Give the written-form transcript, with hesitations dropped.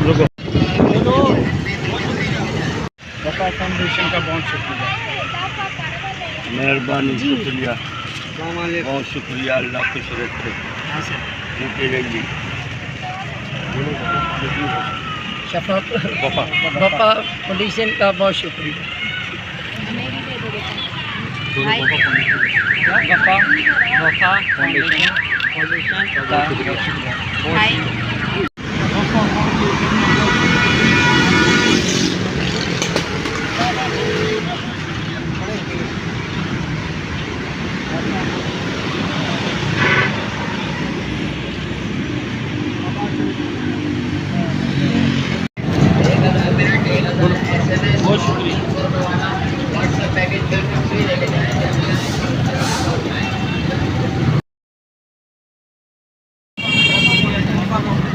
रुको। वफा फाउंडेशन का बहुत शुक्रिया। मेहरबानी, शुक्रिया, बहुत शुक्रिया। अल्लाह खुश रखे, जीते रहिए। वफा फाउंडेशन का बहुत शुक्रिया। वफा फाउंडेशन का बहुत शुक्रिया।